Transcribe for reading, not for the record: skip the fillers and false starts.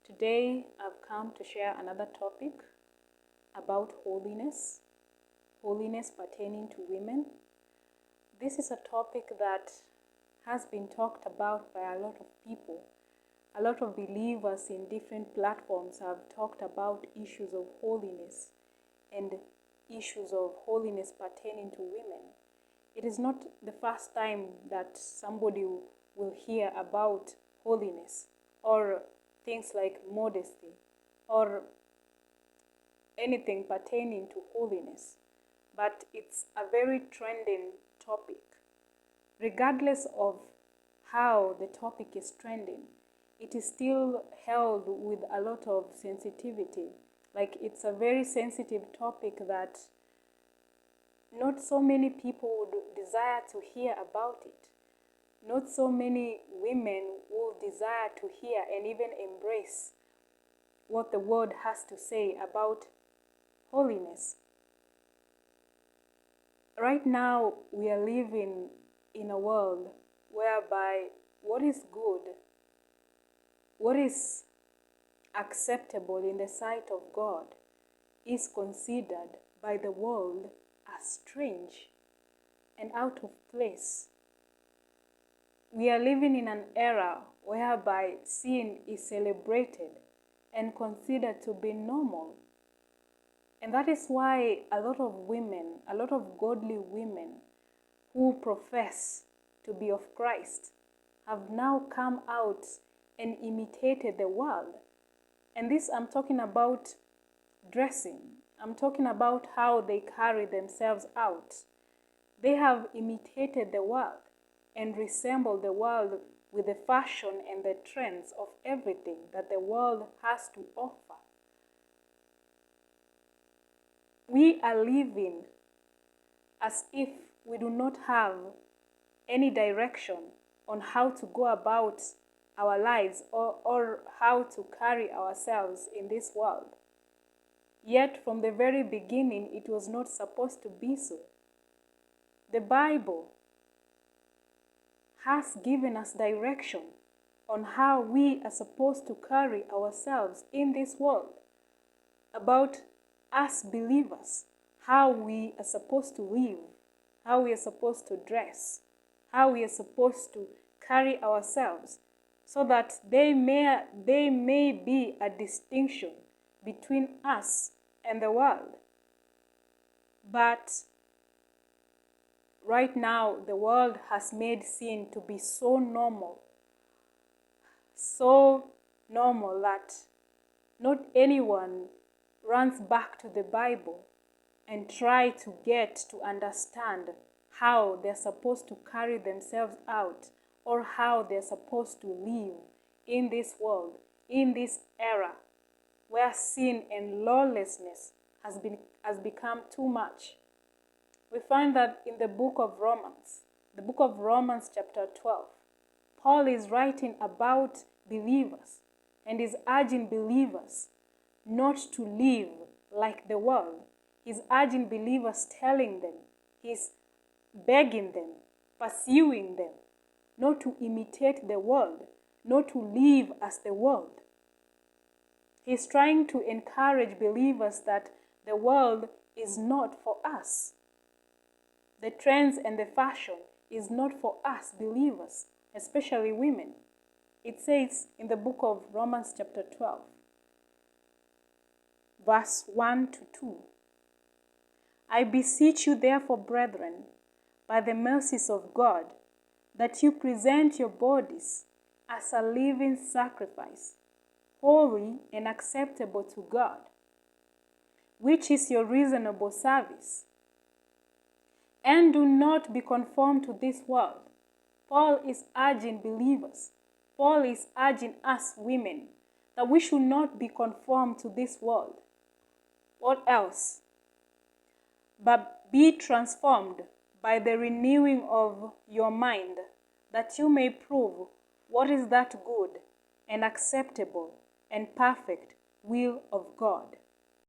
Today I've come to share another topic about holiness pertaining to women. This is a topic that has been talked about by a lot of people. A lot of believers in different platforms have talked about issues of holiness and issues of holiness pertaining to women. It is not the first time that somebody will hear about holiness or things like modesty or anything pertaining to holiness, but it's a very trending topic. Regardless of how the topic is trending, it is still held with a lot of sensitivity. Like, it's a very sensitive topic that not so many people would desire to hear about it. Not so many women will desire to hear and even embrace what the word has to say about holiness. Right now, we are living in a world whereby what is good, what is acceptable in the sight of God, is considered by the world as strange and out of place. We are living in an era whereby sin is celebrated and considered to be normal. And that is why a lot of women, a lot of godly women who profess to be of Christ have now come out and imitated the world. And this, I'm talking about dressing. I'm talking about how they carry themselves out. They have imitated the world and resemble the world with the fashion and the trends of everything that the world has to offer. We are living as if we do not have any direction on how to go about our lives or how to carry ourselves in this world. Yet from the very beginning, it was not supposed to be so. The Bible has given us direction on how we are supposed to carry ourselves in this world, about us believers, how we are supposed to live, how we are supposed to dress, how we are supposed to carry ourselves, so that there may be a distinction between us and the world. But right now, the world has made sin to be so normal that not anyone runs back to the Bible and try to get to understand how they're supposed to carry themselves out or how they're supposed to live in this world, in this era where sin and lawlessness has become too much. We find that in the book of Romans chapter 12, Paul is writing about believers and is urging believers not to live like the world. He's urging believers, telling them, he's begging them, pursuing them, not to imitate the world, not to live as the world. He's trying to encourage believers that the world is not for us. The trends and the fashion is not for us believers, especially women. It says in the book of Romans chapter 12, verse 1 to 2, I beseech you therefore, brethren, by the mercies of God, that you present your bodies as a living sacrifice, holy and acceptable to God, which is your reasonable service. And do not be conformed to this world. Paul is urging believers, Paul is urging us women, that we should not be conformed to this world. What else? But be transformed by the renewing of your mind, that you may prove what is that good and acceptable and perfect will of God.